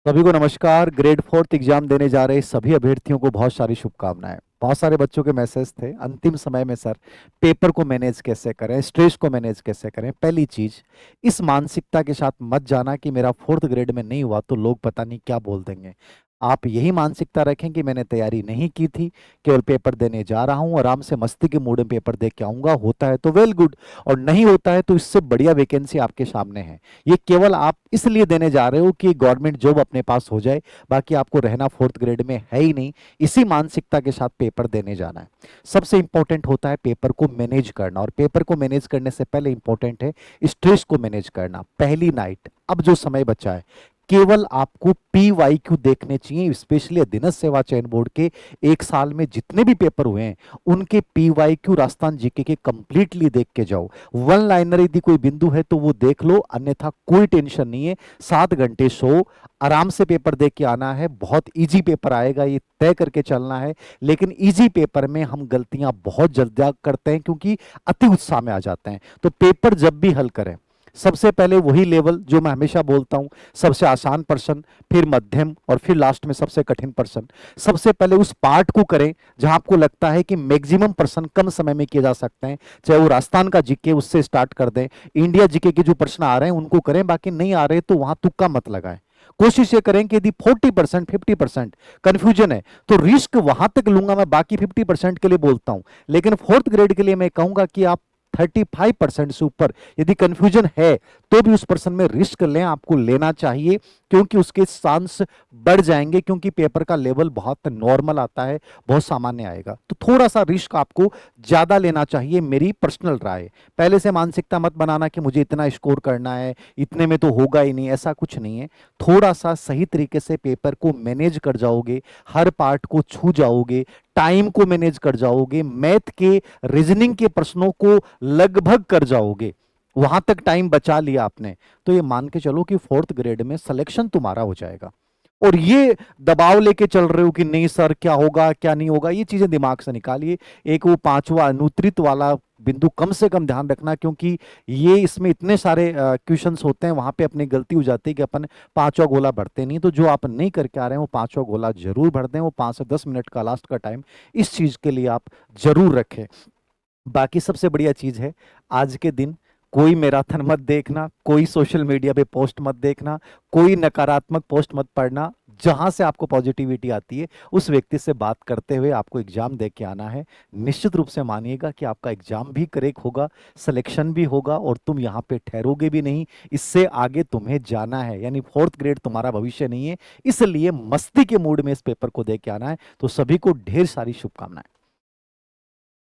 सभी को नमस्कार। ग्रेड फोर्थ एग्जाम देने जा रहे सभी अभ्यर्थियों को बहुत सारी शुभकामनाएं। बहुत सारे बच्चों के मैसेज थे अंतिम समय में, सर पेपर को मैनेज कैसे करें, स्ट्रेस को मैनेज कैसे करें। पहली चीज, इस मानसिकता के साथ मत जाना कि मेरा फोर्थ ग्रेड में नहीं हुआ तो लोग पता नहीं क्या बोल देंगे। आप यही मानसिकता रखें कि मैंने तैयारी नहीं की थी, केवल पेपर देने जा रहा हूं, आराम से मस्ती के मूड में पेपर दे के आऊंगा। होता है तो वेल गुड, और नहीं होता है तो इससे बढ़िया वैकेंसी आपके सामने है। ये केवल आप इसलिए देने जा रहे हो कि गवर्नमेंट जॉब अपने पास हो जाए, बाकी आपको रहना फोर्थ ग्रेड में है ही नहीं। इसी मानसिकता के साथ पेपर देने जाना है। सबसे इंपॉर्टेंट होता है पेपर को मैनेज करना, और पेपर को मैनेज करने से पहले इंपॉर्टेंट है स्ट्रेस को मैनेज करना। पहली नाइट, अब जो समय बचा है, केवल आपको PYQ देखने चाहिए, स्पेशली अधीनस्थ सेवा चयन बोर्ड के एक साल में जितने भी पेपर हुए हैं उनके PYQ राजस्थान जीके के कंप्लीटली देख के जाओ। वन लाइनर यदि कोई बिंदु है तो वो देख लो, अन्यथा कोई टेंशन नहीं है। 7 घंटे सो, आराम से पेपर दे के आना है। बहुत इजी पेपर आएगा, ये तय करके चलना है। लेकिन इजी पेपर में हम गलतियां बहुत जल्दी करते हैं क्योंकि अति उत्साह में आ जाते हैं। तो पेपर जब भी हल करें, सबसे पहले वही लेवल जो मैं हमेशा बोलता हूं, सबसे आसान पर्सन, फिर मध्यम, और फिर लास्ट में सबसे कठिन पर्सन। सबसे पहले उस पार्ट को करें जहां आपको लगता है कि मैक्सिमम पर्सन कम समय में किए जा सकते हैं। चाहे वो राजस्थान का जीके, उससे स्टार्ट कर दें। इंडिया जीके के जो प्रश्न आ रहे हैं उनको करें, बाकी नहीं आ रहे तो वहां तुक्का मत लगाएं। कोशिश ये करें कि यदि 40% 50% कंफ्यूजन है तो रिस्क वहां तक लूंगा मैं, बाकी 50% के लिए बोलता हूं। लेकिन फोर्थ ग्रेड के लिए मैं कहूंगा कि आप 35% से ऊपर यदि कंफ्यूजन है तो भी उस पर्सन में रिस्क लें, आपको लेना चाहिए, क्योंकि उसके चांस बढ़ जाएंगे। क्योंकि पेपर का लेवल बहुत नॉर्मल आता है, बहुत सामान्य आएगा, तो थोड़ा सा रिस्क आपको ज्यादा लेना चाहिए, मेरी पर्सनल राय है। पहले से मानसिकता मत बनाना कि मुझे इतना स्कोर करना है, इतने में तो होगा ही नहीं, ऐसा कुछ नहीं है। थोड़ा सा सही तरीके से पेपर को मैनेज कर जाओगे, हर पार्ट को छू जाओगे, टाइम को मैनेज कर जाओगे, मैथ के रीजनिंग के प्रश्नों को लगभग कर जाओगे, वहां तक टाइम बचा लिया आपने, तो ये मान के चलो कि फोर्थ ग्रेड में सिलेक्शन तुम्हारा हो जाएगा। और ये दबाव लेके चल रहे हो कि नहीं सर क्या होगा क्या नहीं होगा, ये चीजें दिमाग से निकालिए। एक वो पांचवा अनुत्तरित वाला बिंदु कम से कम ध्यान रखना, क्योंकि ये इसमें इतने सारे क्वेश्चंस होते हैं, वहां पे अपनी गलती हो जाती है कि अपन पांचवा गोला भरते नहीं। तो जो आप नहीं करके आ रहे हैं वो पांचवा गोला जरूर भर दें। वो 5 से 10 मिनट का लास्ट का टाइम इस चीज के लिए आप जरूर रखें। बाकी सबसे बढ़िया चीज है, आज के दिन कोई मैराथन मत देखना, कोई सोशल मीडिया पे पोस्ट मत देखना, कोई नकारात्मक पोस्ट मत पढ़ना। जहां से आपको पॉजिटिविटी आती है उस व्यक्ति से बात करते हुए आपको एग्जाम दे के आना है। निश्चित रूप से मानिएगा कि आपका एग्जाम भी करेक्ट होगा, सिलेक्शन भी होगा, और तुम यहाँ पे ठहरोगे भी नहीं। इससे आगे तुम्हें जाना है, यानी फोर्थ ग्रेड तुम्हारा भविष्य नहीं है। इसलिए मस्ती के मूड में इस पेपर को दे के आना है। तो सभी को ढेर सारी शुभकामनाएं।